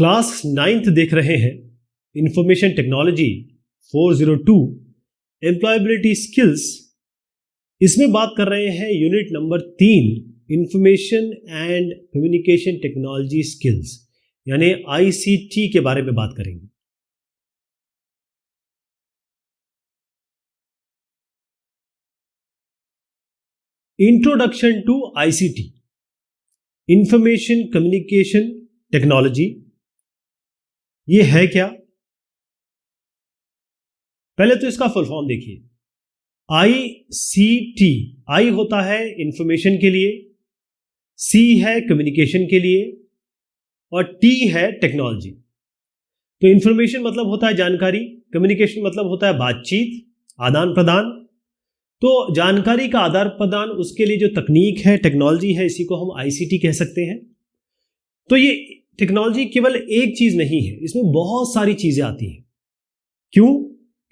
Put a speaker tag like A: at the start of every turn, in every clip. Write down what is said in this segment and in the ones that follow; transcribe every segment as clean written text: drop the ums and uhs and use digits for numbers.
A: Class 9th देख रहे हैं, इंफॉर्मेशन टेक्नोलॉजी 402 एम्प्लॉयबिलिटी स्किल्स। इसमें बात कर रहे हैं unit number 3 information and communication technology skills, यानी ICT के बारे में बात करेंगे। Introduction to ICT, information communication technology, ये है क्या? पहले तो इसका फुल फॉर्म देखिए। ICT, I होता है इंफॉर्मेशन के लिए, C है कम्युनिकेशन के लिए और T है टेक्नोलॉजी। तो इंफॉर्मेशन मतलब होता है जानकारी, कम्युनिकेशन मतलब होता है बातचीत, आदान प्रदान। तो जानकारी का आदान प्रदान, उसके लिए जो तकनीक है, टेक्नोलॉजी है, इसी को हम ICT कह सकते हैं। तो ये टेक्नोलॉजी केवल एक चीज नहीं है, इसमें बहुत सारी चीजें आती हैं। क्यों?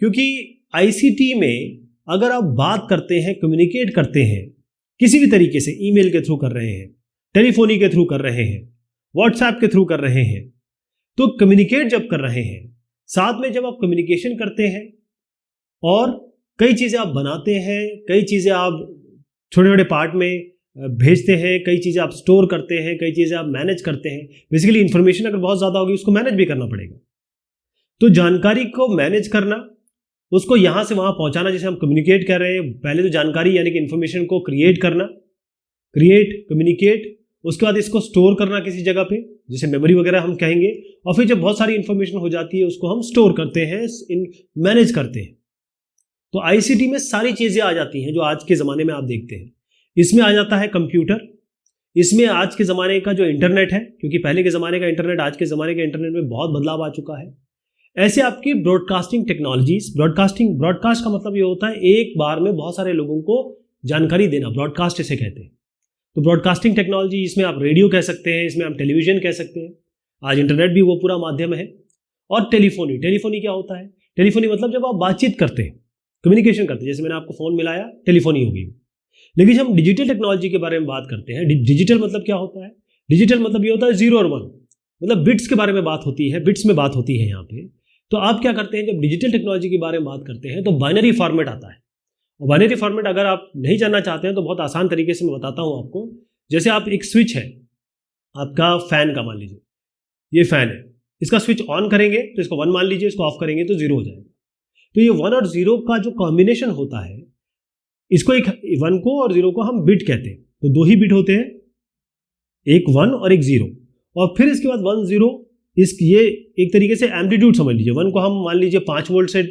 A: क्योंकि ICT में अगर आप बात करते हैं, कम्युनिकेट करते हैं किसी भी तरीके से, ईमेल के थ्रू कर रहे हैं, टेलीफोनी के थ्रू कर रहे हैं, व्हाट्सएप के थ्रू कर रहे हैं, तो कम्युनिकेट जब कर रहे हैं, साथ में जब आप कम्युनिकेशन करते हैं और कई चीज़ें आप बनाते हैं, कई चीज़ें आप छोटे छोटे पार्ट में भेजते हैं, कई चीज़ें आप स्टोर करते हैं, कई चीज़ें आप मैनेज करते हैं। बेसिकली इन्फॉर्मेशन अगर बहुत ज़्यादा होगी, उसको मैनेज भी करना पड़ेगा। तो जानकारी को मैनेज करना, उसको यहाँ से वहाँ पहुँचाना, जैसे हम कम्युनिकेट कर रहे हैं, पहले तो जानकारी यानी कि इन्फॉर्मेशन को क्रिएट करना, कम्युनिकेट, उसके बाद इसको स्टोर करना किसी जगह पे, जैसे मेमोरी वगैरह हम कहेंगे, और फिर जब बहुत सारी इन्फॉर्मेशन हो जाती है उसको हम स्टोर करते हैं, मैनेज करते हैं। तो ICT में सारी चीज़ें आ जाती हैं जो आज के ज़माने में आप देखते हैं। इसमें आ जाता है कंप्यूटर, इसमें आज के ज़माने का जो इंटरनेट है, क्योंकि पहले के ज़माने का इंटरनेट आज के ज़माने के इंटरनेट में बहुत बदलाव आ चुका है। ऐसे आपकी ब्रॉडकास्टिंग टेक्नोलॉजीज, ब्रॉडकास्ट का मतलब ये होता है एक बार में बहुत सारे लोगों को जानकारी देना, ब्रॉडकास्ट इसे कहते हैं। तो ब्रॉडकास्टिंग टेक्नोलॉजी, इसमें आप रेडियो कह सकते हैं, इसमें आप टेलीविजन कह सकते हैं, आज इंटरनेट भी वो पूरा माध्यम है। और टेलीफोनी क्या होता है? टेलीफोनी मतलब जब आप बातचीत करते हैं, कम्युनिकेशन करते हैं, जैसे मैंने आपको फ़ोन मिलाया, टेलीफोनी हो गई। लेकिन जब हम डिजिटल टेक्नोलॉजी के बारे में बात करते हैं, डिजिटल मतलब क्या होता है? डिजिटल मतलब ये होता है 0 और 1, मतलब बिट्स के बारे में बात होती है, बिट्स में बात होती है यहाँ पे। तो आप क्या करते हैं, जब डिजिटल टेक्नोलॉजी के बारे में बात करते हैं तो बाइनरी फॉर्मेट आता है। और बाइनरी फॉर्मेट अगर आप नहीं जानना चाहते हैं तो बहुत आसान तरीके से मैं बताता हूँ आपको। जैसे आप एक स्विच है आपका फैन का, मान लीजिए ये फैन है, इसका स्विच ऑन करेंगे तो इसको 1 मान लीजिए, इसको ऑफ करेंगे तो 0 हो जाएगा। तो ये 1 और 0 का जो कॉम्बिनेशन होता है, इसको एक 1 को और 0 को हम बिट कहते हैं। तो 2 ही बिट होते हैं, एक 1 और एक 0, और फिर इसके बाद 1 0, ये एक तरीके से एम्पलीट्यूड समझ लीजिए। 1 को हम मान लीजिए 5 वोल्ट से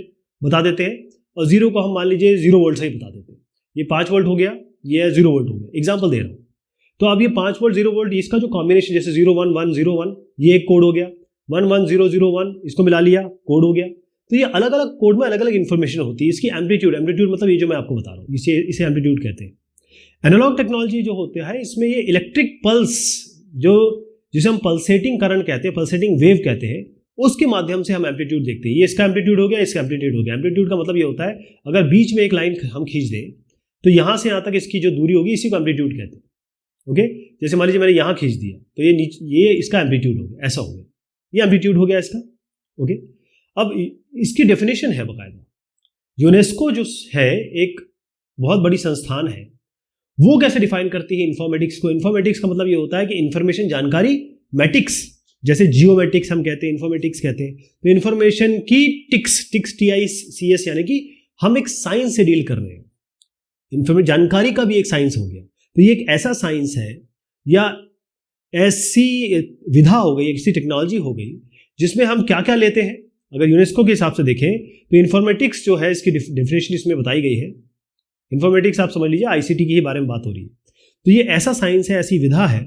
A: बता देते हैं और 0 को हम मान लीजिए 0 वोल्ट से ही बता देते हैं। ये 5 वोल्ट हो गया, ये 0 वोल्ट हो गया, एग्जाम्पल दे रहा हूँ। तो अब ये 5 वोल्ट 0 वोल्ट, इसका जो कॉम्बिनेशन, जैसे 0 1 1 0 1, ये एक कोड हो गया, 1 1 0 0 1, इसको मिला लिया, कोड हो गया। तो ये अलग अलग कोड में अलग अलग इन्फॉर्मेशन होती है। इसकी एम्पलीट्यूड मतलब ये जो मैं आपको बता रहा हूँ, इसे एम्पलीट्यूड कहते हैं। एनालॉग टेक्नोलॉजी जो होता है, इसमें ये इलेक्ट्रिक पल्स, जिसे हम पल्सेटिंग करंट कहते हैं, पल्सेटिंग वेव कहते हैं, उसके माध्यम से हम एम्पलीट्यूड देखते हैं। ये इसका एम्पलीट्यूड हो गया, इसका एम्पलीट्यूड हो गया। एम्पलीट्यूड का मतलब ये होता है, अगर बीच में एक लाइन हम खींच दें तो यहाँ से यहाँ तक इसकी जो दूरी होगी, इसी को एम्पलीट्यूड कहते हैं। ओके, जैसे मान लीजिए मैंने यहाँ खींच दिया तो ये इसका एम्पलीट्यूड हो गया, ऐसा हो गया, ये एम्पलीट्यूड हो गया इसका। ओके, अब इसकी डेफिनेशन है बाकायदा। यूनेस्को जो है एक बहुत बड़ी संस्थान है, वो कैसे डिफाइन करती है इन्फॉर्मेटिक्स को? इन्फॉर्मेटिक्स का मतलब ये होता है कि इन्फॉर्मेशन, जानकारी, मैटिक्स, जैसे जियोमेटिक्स हम कहते हैं, इन्फॉर्मेटिक्स कहते हैं। तो इन्फॉर्मेशन की टिक्स TICS, यानी कि हम एक साइंस से डील कर रहे हैं। जानकारी का भी एक साइंस हो गया। तो ये एक ऐसा साइंस है या ऐसी विधा हो गई, ऐसी टेक्नोलॉजी हो गई जिसमें हम क्या क्या लेते हैं। अगर यूनेस्को के हिसाब से देखें तो इन्फॉर्मेटिक्स जो है, इसकी डेफिनेशन इसमें बताई गई है। इन्फॉर्मेटिक्स आप समझ लीजिए, ICT की ही बारे में बात हो रही है। तो ये ऐसा साइंस है, ऐसी विधा है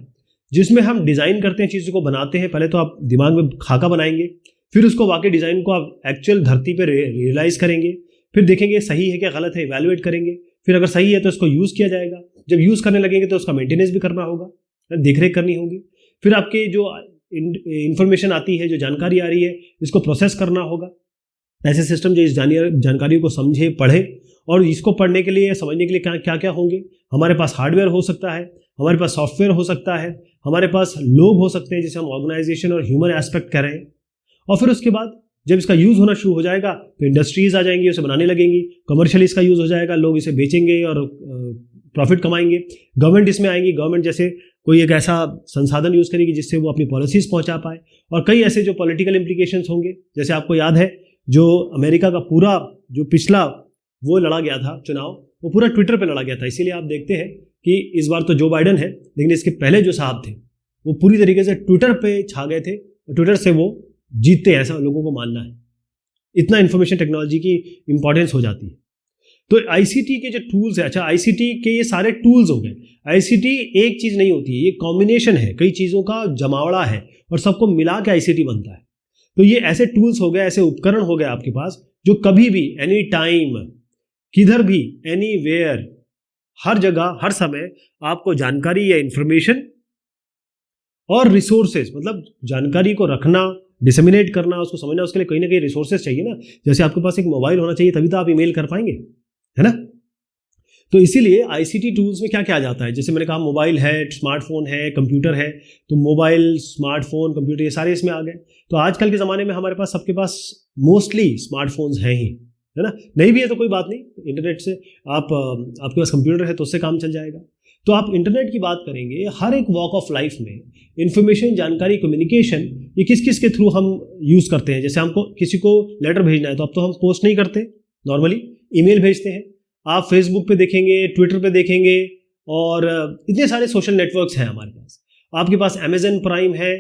A: जिसमें हम डिज़ाइन करते हैं, चीज़ों को बनाते हैं। पहले तो आप दिमाग में खाका बनाएंगे, फिर उसको वाकई डिज़ाइन को आप एक्चुअल धरती पर रियलाइज़ करेंगे, फिर देखेंगे सही है क्या गलत है, इवैल्यूएट करेंगे, फिर अगर सही है तो उसको यूज़ किया जाएगा। जब यूज़ करने लगेंगे तो उसका मेंटेनेंस भी करना होगा, देखरेख करनी होगी। फिर आपके जो इन्फॉर्मेशन आती है, जो जानकारी आ रही है, इसको प्रोसेस करना होगा। ऐसे सिस्टम जो इस जानकारी को समझे, पढ़े, और इसको पढ़ने के लिए, समझने के लिए क्या क्या होंगे। हमारे पास हार्डवेयर हो सकता है, हमारे पास सॉफ्टवेयर हो सकता है, हमारे पास लोग हो सकते हैं जिसे हम ऑर्गेनाइजेशन और ह्यूमन एस्पेक्ट कह रहे हैं, और फिर उसके बाद जब इसका यूज़ होना शुरू हो जाएगा तो इंडस्ट्रीज आ जाएंगी, उसे बनाने लगेंगी, कमर्शियली इसका यूज़ हो जाएगा, लोग इसे बेचेंगे और प्रॉफिट कमाएंगे। गवर्नमेंट इसमें आएंगी, गवर्नमेंट जैसे कोई एक ऐसा संसाधन यूज़ करेगी जिससे वो अपनी पॉलिसीज़ पहुंचा पाए, और कई ऐसे जो पॉलिटिकल इम्प्लीकेशंस होंगे। जैसे आपको याद है जो अमेरिका का पूरा जो पिछला वो लड़ा गया था चुनाव, वो पूरा ट्विटर पे लड़ा गया था। इसीलिए आप देखते हैं कि इस बार तो जो बाइडन है, लेकिन इसके पहले जो साहब थे वो पूरी तरीके से ट्विटर पे छा गए थे, और ट्विटर से वो जीतते हैं ऐसा लोगों को मानना है। इतना इंफॉर्मेशन टेक्नोलॉजी की इंपॉर्टेंस हो जाती है। तो आईसीटी के जो टूल्स है, अच्छा आईसीटी के ये सारे टूल्स हो गए। आईसीटी एक चीज़ नहीं होती है, ये कॉम्बिनेशन है, कई चीज़ों का जमावड़ा है और सबको मिला के आईसीटी बनता है। तो ये ऐसे टूल्स हो गए, ऐसे उपकरण हो गए आपके पास जो कभी भी एनी टाइम किधर भी एनीवेयर हर जगह हर समय आपको जानकारी या इंफॉर्मेशन और रिसोर्सेज, मतलब जानकारी को रखना, डिसेमिनेट करना, उसको समझना, उसके लिए कहीं ना कहीं रिसोर्सेज चाहिए ना। जैसे आपके पास एक मोबाइल होना चाहिए तभी तो आप ईमेल कर पाएंगे, है ना। तो इसीलिए आईसीटी टूल्स में क्या क्या आ जाता है, जैसे मैंने कहा मोबाइल है, स्मार्टफोन है, कंप्यूटर है, तो मोबाइल, स्मार्टफोन, कंप्यूटर ये सारे इसमें आ गए। तो आजकल के ज़माने में हमारे पास सबके पास मोस्टली स्मार्टफोन्स हैं ही, है ना। नहीं भी है तो कोई बात नहीं, इंटरनेट से आपके पास कंप्यूटर है तो उससे काम चल जाएगा। तो आप इंटरनेट की बात करेंगे, हर एक वॉक ऑफ लाइफ में इंफॉर्मेशन, जानकारी, कम्युनिकेशन ये किस किस के थ्रू हम यूज़ करते हैं। जैसे हमको किसी को लेटर भेजना है तो अब तो हम पोस्ट नहीं करते, नॉर्मली ईमेल भेजते हैं। आप फेसबुक पे देखेंगे, ट्विटर पे देखेंगे, और इतने सारे सोशल नेटवर्क्स हैं हमारे पास। आपके पास अमेजन प्राइम है,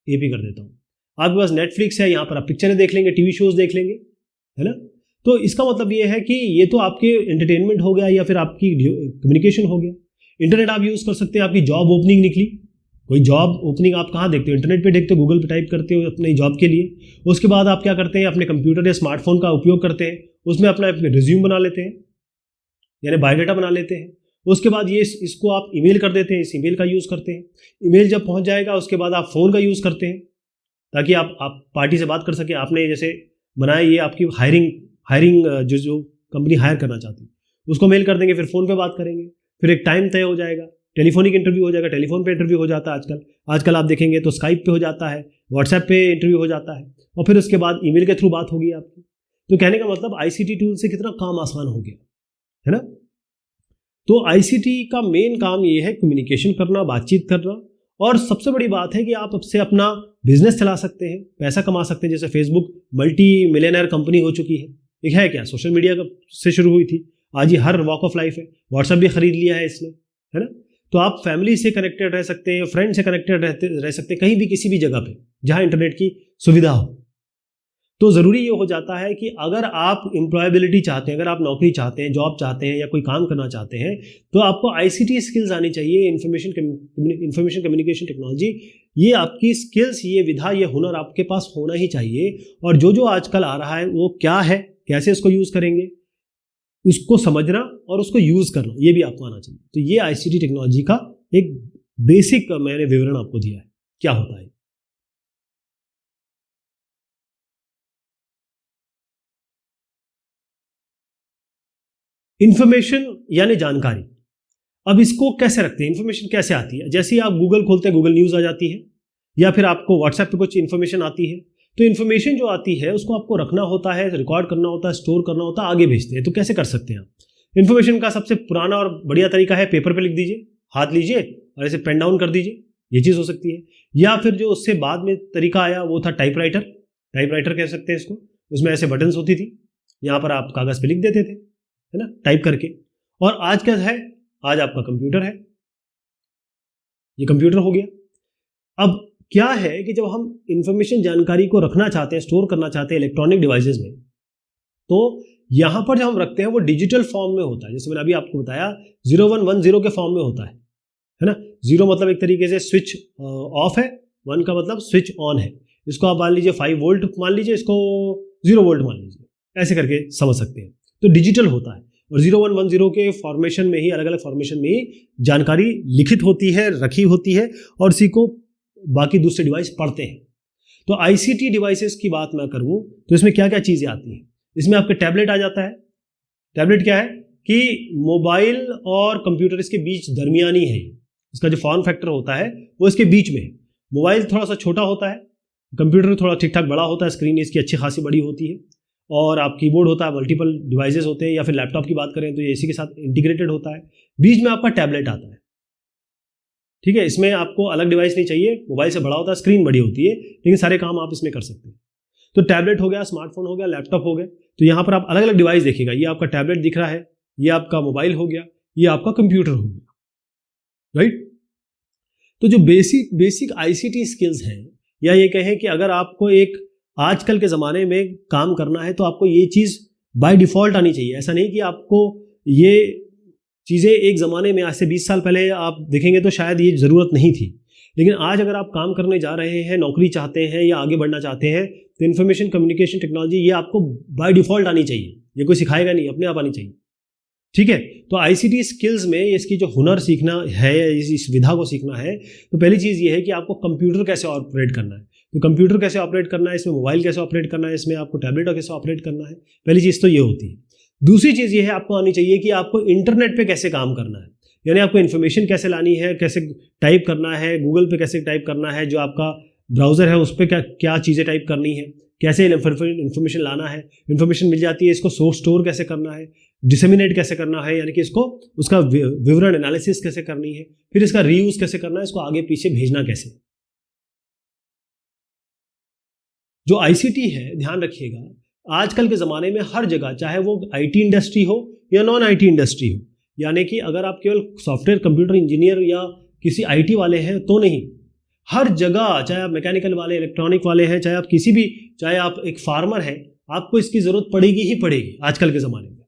A: ये भी कर देता हूँ, आपके पास नेटफ्लिक्स है, यहाँ पर आप पिक्चरें देख लेंगे, टीवी शोज देख लेंगे, है ना। तो इसका मतलब ये है कि ये तो आपके एंटरटेनमेंट हो गया या फिर आपकी कम्युनिकेशन हो गया। इंटरनेट आप यूज़ कर सकते हैं, आपकी जॉब ओपनिंग निकली, कोई जॉब ओपनिंग आप कहाँ देखते हो, इंटरनेट पे देखते हो, गूगल पे टाइप करते हो अपनी जॉब के लिए। उसके बाद आप क्या करते हैं, अपने कंप्यूटर या स्मार्टफोन का उपयोग करते हैं, उसमें अपना रिज्यूम बना लेते हैं, यानी बायोडाटा बना लेते हैं। उसके बाद ये इसको आप ईमेल कर देते हैं, इस ईमेल का यूज़ करते हैं। ईमेल जब पहुँच जाएगा उसके बाद आप फ़ोन का यूज़ करते हैं ताकि आप पार्टी से बात कर सकें। आपने जैसे बनाया, ये आपकी हायरिंग जो कंपनी हायर करना चाहती है उसको मेल कर देंगे, फिर फ़ोन पे बात करेंगे, फिर एक टाइम तय हो जाएगा, टेलीफोनिक इंटरव्यू हो जाएगा, टेलीफोन पे इंटरव्यू हो जाता है आजकल आप देखेंगे तो स्काइप पे हो जाता है, व्हाट्सएप पे इंटरव्यू हो जाता है, और फिर उसके बाद ईमेल के थ्रू बात होगी आपकी। तो कहने का मतलब आईसीटी टूल से कितना काम आसान हो गया, है ना। तो आईसीटी का मेन काम ये है कम्युनिकेशन करना, बातचीत करना, और सबसे बड़ी बात है कि आप अब से अपना बिजनेस चला सकते हैं, पैसा कमा सकते हैं। जैसे फेसबुक मल्टी मिलियनर कंपनी हो चुकी है, एक है क्या, सोशल मीडिया से शुरू हुई थी, आज ये हर वॉक ऑफ लाइफ है। व्हाट्सएप भी खरीद लिया है इसने, है ना। तो आप फैमिली से कनेक्टेड रह सकते हैं, फ्रेंड से कनेक्टेड रह सकते हैं, कहीं भी किसी भी जगह पे जहाँ इंटरनेट की सुविधा हो। तो ज़रूरी ये हो जाता है कि अगर आप एम्प्लॉयबिलिटी चाहते हैं, अगर आप नौकरी चाहते हैं, जॉब चाहते हैं या कोई काम करना चाहते हैं, तो आपको आईसीटी स्किल्स आनी चाहिए, इंफॉर्मेशन कम्युनिकेशन टेक्नोलॉजी। ये आपकी स्किल्स, ये विधा, ये हुनर आपके पास होना ही चाहिए। और जो आजकल आ रहा है वो क्या है, कैसे इसको यूज़ करेंगे, उसको समझना और उसको यूज़ करना, ये भी आपको आना चाहिए। तो ये आईसीटी टेक्नोलॉजी का एक बेसिक मैंने विवरण आपको दिया है, क्या होता है। इंफॉर्मेशन यानी जानकारी। अब इसको कैसे रखते हैं, इंफॉर्मेशन कैसे आती है। जैसे ही आप गूगल खोलते हैं, गूगल न्यूज़ आ जाती है, या फिर आपको व्हाट्सएप पे कुछ इन्फॉर्मेशन आती है। तो इन्फॉर्मेशन जो आती है उसको आपको रखना होता है, रिकॉर्ड करना होता है, स्टोर करना होता है, आगे भेजते हैं। तो कैसे कर सकते हैं आप। इन्फॉर्मेशन का सबसे पुराना और बढ़िया तरीका है, पेपर पे लिख दीजिए, हाथ लीजिए और ऐसे पेन डाउन कर दीजिए, ये चीज़ हो सकती है। या फिर जो उससे बाद में तरीका आया वो था टाइपराइटर कह सकते हैं इसको। उसमें ऐसे बटन्स होती थी, यहाँ पर आप कागज़ पे लिख देते थे, है ना, टाइप करके। और आज क्या है, आज आपका कंप्यूटर है, ये कंप्यूटर हो गया। अब क्या है कि जब हम इंफॉर्मेशन, जानकारी को रखना चाहते हैं, स्टोर करना चाहते हैं इलेक्ट्रॉनिक डिवाइसेस में, तो यहाँ पर जब हम रखते हैं वो डिजिटल फॉर्म में होता है। जैसे मैंने अभी आपको बताया 0110 के फॉर्म में होता है ना। 0 मतलब एक तरीके से स्विच ऑफ है, 1 का मतलब स्विच ऑन है। इसको आप मान लीजिए 5 वोल्ट मान लीजिए, इसको 0 वोल्ट मान लीजिए, ऐसे करके समझ सकते हैं। तो डिजिटल होता है, और 0110 के फॉर्मेशन में ही, अलग अलग फॉर्मेशन में ही जानकारी लिखित होती है, रखी होती है, और इसी को बाकी दूसरे डिवाइस पढ़ते हैं। तो आईसीटी डिवाइसेस की बात मैं करूं तो इसमें क्या क्या चीज़ें आती हैं। इसमें आपके टैबलेट आ जाता है। टैबलेट क्या है कि मोबाइल और कंप्यूटर इसके बीच दरमियानी है, इसका जो फॉर्म फैक्टर होता है वो इसके बीच में है। मोबाइल थोड़ा सा छोटा होता है, कंप्यूटर थोड़ा ठीक ठाक बड़ा होता है, स्क्रीन इसकी अच्छी खासी बड़ी होती है, और आप कीबोर्ड होता है, मल्टीपल डिवाइसेस होते हैं, या फिर लैपटॉप की बात करें तो ये इसी के साथ इंटीग्रेटेड होता है। बीच में आपका टैबलेट आता है, ठीक है। इसमें आपको अलग डिवाइस नहीं चाहिए, मोबाइल से बड़ा होता है, स्क्रीन बड़ी होती है, लेकिन सारे काम आप इसमें कर सकते हैं। तो टैबलेट हो गया, स्मार्टफोन हो गया, लैपटॉप हो गया। तो यहाँ पर आप अलग अलग डिवाइस देखिएगा, ये आपका टैबलेट दिख रहा है, ये आपका मोबाइल हो गया, ये आपका कंप्यूटर हो गया, राइट। तो जो बेसिक आईसीटी स्किल्स हैं, या ये कहें कि अगर आपको एक आजकल के ज़माने में काम करना है तो आपको ये चीज़ बाय डिफ़ॉल्ट आनी चाहिए। ऐसा नहीं कि आपको ये चीज़ें एक ज़माने में, आज से 20 साल पहले आप देखेंगे तो शायद ये ज़रूरत नहीं थी, लेकिन आज अगर आप काम करने जा रहे हैं, नौकरी चाहते हैं या आगे बढ़ना चाहते हैं, तो इन्फॉर्मेशन कम्युनिकेशन टेक्नोलॉजी ये आपको बाय डिफ़ॉल्ट आनी चाहिए, ये कोई सिखाएगा नहीं, अपने आप आनी चाहिए, ठीक है। तो आईसीटी स्किल्स में इसकी जो हुनर सीखना है, इस विधा को सीखना है, तो पहली चीज़ ये है कि आपको कंप्यूटर कैसे ऑपरेट करना है। तो कंप्यूटर कैसे ऑपरेट करना है, इसमें मोबाइल कैसे ऑपरेट करना है, इसमें आपको टैबलेट कैसे ऑपरेट करना है, पहली चीज़ तो ये होती है। दूसरी चीज़ ये है, आपको आनी चाहिए कि आपको इंटरनेट पे कैसे काम करना है, यानी आपको इन्फॉर्मेशन कैसे लानी है, कैसे टाइप करना है, गूगल पे कैसे टाइप करना है, जो आपका ब्राउज़र है उस पर क्या चीज़ें टाइप करनी है, कैसे इन्फॉर्मेशन लाना है, इन्फॉर्मेशन मिल जाती है, इसको स्टोर कैसे करना है, डिसेमिनेट कैसे करना है, यानी कि इसको उसका विवरण एनालिसिस कैसे करनी है, फिर इसका रीयूज़ कैसे करना है, इसको आगे पीछे भेजना कैसे। जो आईसीटी है, ध्यान रखिएगा, आजकल के ज़माने में हर जगह, चाहे वो आईटी इंडस्ट्री हो या नॉन आईटी इंडस्ट्री हो, यानी कि अगर आप केवल सॉफ्टवेयर कंप्यूटर इंजीनियर या किसी आईटी वाले हैं तो नहीं, हर जगह, चाहे आप मैकेनिकल वाले, इलेक्ट्रॉनिक वाले हैं, चाहे आप एक फार्मर हैं, आपको इसकी ज़रूरत पड़ेगी ही पड़ेगी आजकल के ज़माने में।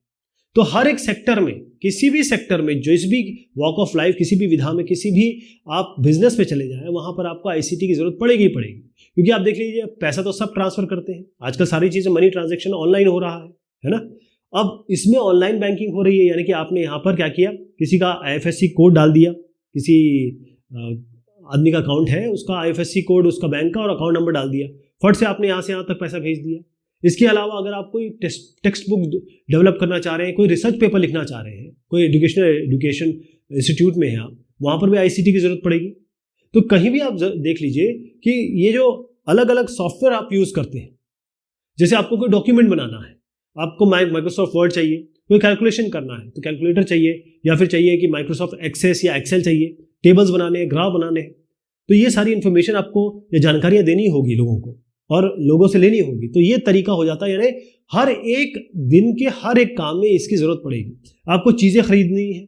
A: तो हर एक सेक्टर में, किसी भी सेक्टर में, जिस भी वॉक ऑफ लाइफ, किसी भी विधा में, किसी भी आप बिजनेस में चले जाएं, वहाँ पर आपको आईसीटी की ज़रूरत पड़ेगी ही पड़ेगी। क्योंकि आप देख लीजिए, पैसा तो सब ट्रांसफ़र करते हैं आजकल, सारी चीज़ें, मनी ट्रांजैक्शन ऑनलाइन हो रहा है ना। अब इसमें ऑनलाइन बैंकिंग हो रही है, यानी कि आपने यहाँ पर क्या किया, किसी का आईएफएससी कोड डाल दिया, किसी आदमी का अकाउंट है, उसका आईएफएससी कोड, उसका बैंक का और अकाउंट नंबर डाल दिया, फट से आपने यहाँ से यहाँ तक पैसा भेज दिया। इसके अलावा अगर आप कोई टेक्स्ट बुक डेवलप करना चाह रहे हैं, कोई रिसर्च पेपर लिखना चाह रहे हैं, कोई एजुकेशन इंस्टीट्यूट में है आप, वहाँ पर भी आईसीटी की ज़रूरत पड़ेगी। तो कहीं भी आप देख लीजिए कि ये जो अलग अलग सॉफ्टवेयर आप यूज़ करते हैं, जैसे आपको कोई डॉक्यूमेंट बनाना है, आपको माइक्रोसॉफ्ट वर्ड चाहिए, कोई कैलकुलेशन करना है तो कैलकुलेटर चाहिए, या फिर चाहिए कि माइक्रोसॉफ्ट एक्सेस या एक्सेल चाहिए, टेबल्स बनाने हैं, ग्राफ बनाने हैं, तो ये सारी इन्फॉर्मेशन आपको, ये जानकारियाँ देनी होगी लोगों को और लोगों से लेनी होगी। तो ये तरीका हो जाता है, यानी हर एक दिन के हर एक काम में इसकी ज़रूरत पड़ेगी। आपको चीज़ें खरीदनी है,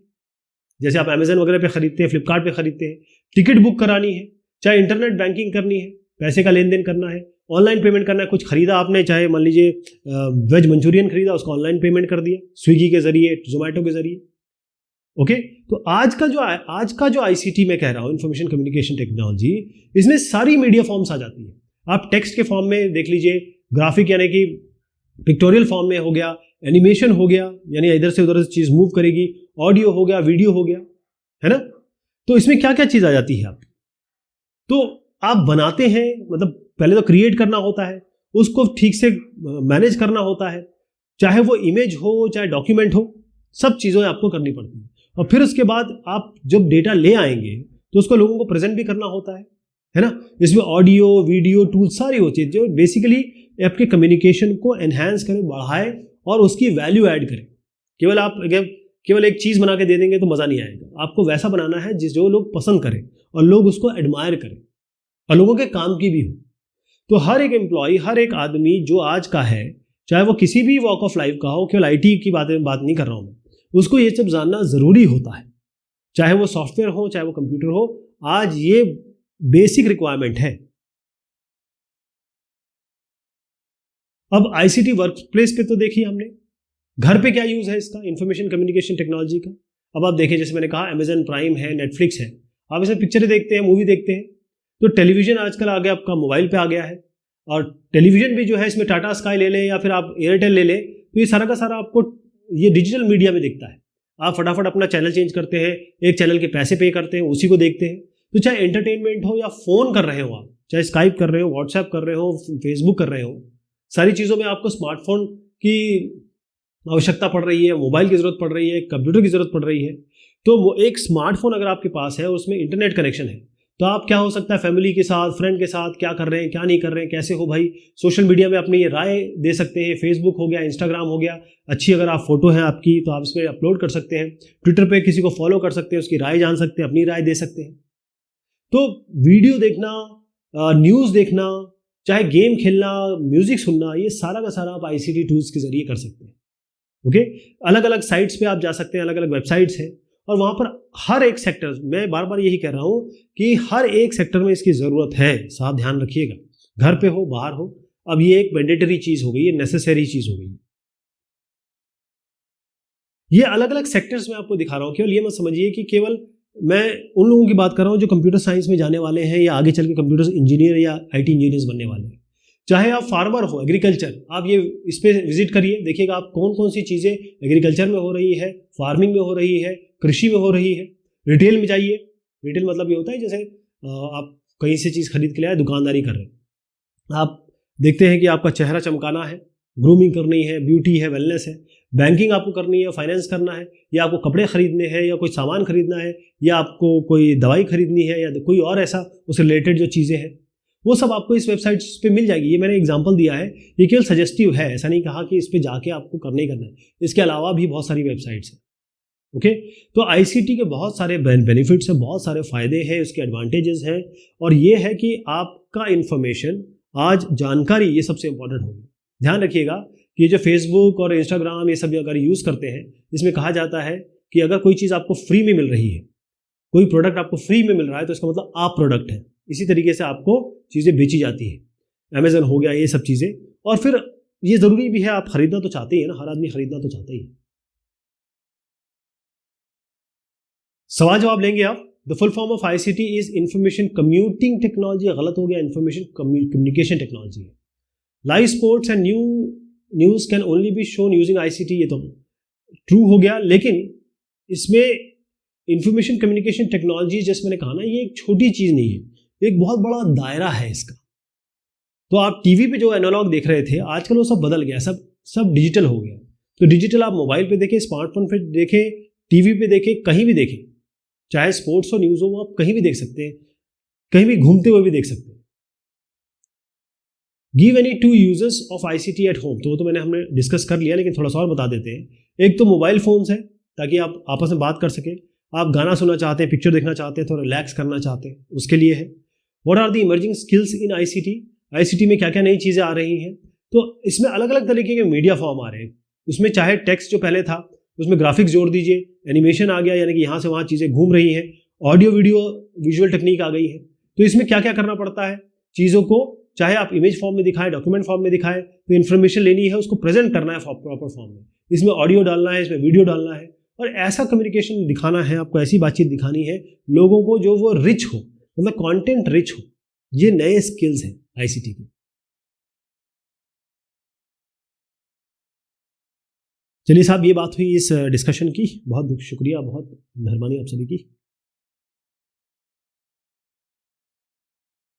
A: जैसे आप अमेजन वगैरह पे खरीदते हैं, फ्लिपकार्ट पे खरीदते हैं, टिकट बुक करानी है, चाहे इंटरनेट बैंकिंग करनी है, पैसे का लेन देन करना है, ऑनलाइन पेमेंट करना है, कुछ खरीदा आपने, चाहे मान लीजिए वेज मंचूरियन खरीदा, उसका ऑनलाइन पेमेंट कर दिया स्विगी के ज़रिए, जोमेटो के ज़रिए, ओके। तो आज का जो आईसीटी मैं कह रहा हूँ, इन्फॉर्मेशन कम्युनिकेशन टेक्नोलॉजी, इसमें सारी मीडिया फॉर्म्स आ जाती है। आप टेक्स्ट के फॉर्म में देख लीजिए, ग्राफिक यानी कि पिक्टोरियल फॉर्म में हो गया, एनिमेशन हो गया, यानी इधर से उधर से चीज़ मूव करेगी, ऑडियो हो गया, वीडियो हो गया, है ना। तो इसमें क्या क्या चीज़ आ जाती है आप, तो आप बनाते हैं, मतलब पहले तो क्रिएट करना होता है, उसको ठीक से मैनेज करना होता है, चाहे वो इमेज हो, चाहे डॉक्यूमेंट हो, सब चीज़ें आपको करनी पड़ती हैं। और फिर उसके बाद आप जब डेटा ले आएंगे तो उसको लोगों को प्रेजेंट भी करना होता है ना। इसमें ऑडियो, वीडियो, टूल, सारी वो चीज़ जो बेसिकली आपके कम्युनिकेशन को एनहांस करें, बढ़ाए और उसकी वैल्यू ऐड करें। केवल एक चीज़ बना के दे देंगे तो मज़ा नहीं आएगा, आपको वैसा बनाना है जो लोग पसंद करें और लोग उसको एडमायर करें और लोगों के काम की भी हो। तो हर एक एम्प्लॉय, हर एक आदमी जो आज का है, चाहे वो किसी भी वॉक ऑफ लाइफ का हो, केवल आईटी की बात नहीं कर रहा हूँ मैं, उसको ये सब जानना ज़रूरी होता है, चाहे वो सॉफ्टवेयर हो, चाहे वो कंप्यूटर हो। आज ये बेसिक रिक्वायरमेंट है। अब आईसीटी वर्क प्लेस पे तो देखिए हमने, घर पे क्या यूज़ है इसका, इंफॉर्मेशन कम्युनिकेशन टेक्नोलॉजी का। अब आप देखिए, जैसे मैंने कहा, अमेजन प्राइम है, नेटफ्लिक्स है, आप इसमें पिक्चरें देखते हैं, मूवी देखते हैं। तो टेलीविज़न आजकल आ गया, आपका मोबाइल पे आ गया है, और टेलीविज़न भी जो है, इसमें टाटा स्काई ले लें या फिर आप एयरटेल ले लें, तो ये सारा का सारा आपको ये डिजिटल मीडिया में दिखता है। आप फटाफट अपना चैनल चेंज करते हैं, एक चैनल के पैसे पे करते हैं, उसी को देखते हैं। तो चाहे एंटरटेनमेंट हो या फ़ोन कर रहे हो आप, चाहे स्काइप कर रहे हो, व्हाट्सएप कर रहे हो, फेसबुक कर रहे हो, सारी चीज़ों में आपको स्मार्टफोन की आवश्यकता पड़ रही है, मोबाइल की ज़रूरत पड़ रही है, कंप्यूटर की ज़रूरत पड़ रही है, तो वो एक स्मार्टफोन अगर आपके पास है और उसमें इंटरनेट कनेक्शन है, तो आप क्या हो सकता है फैमिली के साथ, फ्रेंड के साथ क्या कर रहे हैं, क्या नहीं कर रहे हैं, कैसे हो भाई, सोशल मीडिया में अपनी ये राय दे सकते हैं। फेसबुक हो गया, इंस्टाग्राम हो गया, अच्छी अगर आप फोटो है आपकी तो आप इसमें अपलोड कर सकते हैं। ट्विटर पे किसी को फॉलो कर सकते हैं, उसकी राय जान सकते हैं, अपनी राय दे सकते हैं। तो वीडियो देखना, न्यूज़ देखना, चाहे गेम खेलना, म्यूजिक सुनना, ये सारा का सारा आप आईसीटी टूल्स के जरिए कर सकते हैं। ओके, अलग अलग साइट्स पे आप जा सकते हैं, अलग अलग वेबसाइट्स हैं, और वहाँ पर हर एक सेक्टर, मैं बार बार यही कह रहा हूँ कि हर एक सेक्टर में इसकी ज़रूरत है, साफ ध्यान रखिएगा, घर पे हो बाहर हो। अब ये एक मैंडेटरी चीज़ हो गई है, नेसेसरी चीज़ हो गई है। ये अलग अलग सेक्टर्स में आपको दिखा रहा हूँ, केवल ये मत समझिए कि केवल मैं उन लोगों की बात कर रहा हूँ जो कंप्यूटर साइंस में जाने वाले हैं या आगे चल के कंप्यूटर इंजीनियर या आईटी इंजीनियर्स बनने वाले हैं। चाहे आप फार्मर हो, एग्रीकल्चर, आप ये इस पर विजिट करिए, देखिएगा आप कौन कौन सी चीज़ें एग्रीकल्चर में हो रही है, फार्मिंग में हो रही है, कृषि में हो रही है। रिटेल में जाइए, रिटेल मतलब ये होता है जैसे आप कहीं से चीज़ खरीद के लाए, दुकानदारी कर रहे हैं, आप देखते हैं कि आपका चेहरा चमकाना है, ग्रूमिंग करनी है, ब्यूटी है, वेलनेस है, बैंकिंग आपको करनी है, फाइनेंस करना है, या आपको कपड़े खरीदने हैं, या कोई सामान खरीदना है, या आपको कोई दवाई खरीदनी है, या कोई और ऐसा उससे रिलेटेड जो चीज़ें हैं, वो सब आपको इस वेबसाइट पे मिल जाएगी। ये मैंने एग्जांपल दिया है, ये केवल सजेस्टिव है, ऐसा नहीं कहा कि इस पे जाके आपको करना ही करना है। इसके अलावा भी बहुत सारी वेबसाइट्स हैं। ओके, तो आईसीटी के बहुत सारे बेनिफिट्स हैं, बहुत सारे फ़ायदे हैं, उसके एडवांटेजेस हैं, और ये है कि आपका इन्फॉर्मेशन, आज जानकारी, ये सबसे इंपॉर्टेंट होगी। ध्यान रखिएगा कि ये जो फेसबुक और इंस्टाग्राम ये सब अगर यूज़ करते हैं, इसमें कहा जाता है कि अगर कोई चीज़ आपको फ्री में मिल रही है, कोई प्रोडक्ट आपको फ्री में मिल रहा है, तो इसका मतलब आप प्रोडक्ट है। इसी तरीके से आपको चीज़ें बेची जाती है, अमेजन हो गया, ये सब चीज़ें। और फिर ये ज़रूरी भी है, आप खरीदना तो चाहते ही है ना, हर आदमी खरीदना तो चाहता ही है। सवाल जवाब लेंगे आप। The full form of ICT is information commuting technology, गलत हो गया, इंफॉर्मेशन कम्युनिकेशन टेक्नोलॉजी है। Live sports and news can only be shown using ICT, ये तो ट्रू हो गया, लेकिन इसमें इंफॉर्मेशन कम्युनिकेशन टेक्नोलॉजी, जैसे मैंने कहा ना, ये एक छोटी चीज़ नहीं है, एक बहुत बड़ा दायरा है इसका। तो आप टीवी पे जो एनालॉग देख रहे थे, आजकल वो सब बदल गया, सब डिजिटल हो गया। तो डिजिटल आप मोबाइल पे देखें, स्मार्टफोन पे देखें, टीवी पे देखें, कहीं भी देखें, चाहे स्पोर्ट्स हो, न्यूज़ हो, आप कहीं भी देख सकते हैं, कहीं भी घूमते हुए भी देख सकते हैं। Give any two users of ICT at home, तो वो तो हमने डिस्कस कर लिया, लेकिन थोड़ा सा और बता देते हैं। एक तो मोबाइल फ़ोन्स है, ताकि आप आपस में बात कर सकें, आप गाना सुनना चाहते हैं, पिक्चर देखना चाहते हैं, थोड़ा रिलैक्स करना चाहते हैं, उसके लिए है। What are the emerging skills in ICT, ICT में क्या क्या नई चीज़ें आ रही हैं। तो इसमें अलग अलग तरीके के मीडिया फॉर्म आ रहे हैं। उसमें चाहे टेक्स्ट जो पहले था, उसमें ग्राफिक्स जोड़ दीजिए, एनिमेशन आ गया, यानी कि यहाँ से वहाँ चीज़ें घूम रही हैं, ऑडियो वीडियो विजुअल टेक्निक आ गई है। तो इसमें क्या क्या करना पड़ता है, चीज़ों को चाहे आप इमेज फॉर्म में दिखाएं, डॉक्यूमेंट फॉर्म में दिखाएं, तो इन्फॉर्मेशन लेनी है, उसको प्रेजेंट करना है प्रॉपर फॉर्म में। इसमें ऑडियो डालना है, इसमें वीडियो डालना है, और ऐसा कम्युनिकेशन दिखाना है आपको, ऐसी बातचीत दिखानी है लोगों को जो वो रिच हो, मतलब कंटेंट रिच हो। ये नए स्किल्स हैं आईसीटी के। चलिए साहब, ये बात हुई इस डिस्कशन की। बहुत शुक्रिया, बहुत मेहरबानी आप सभी की।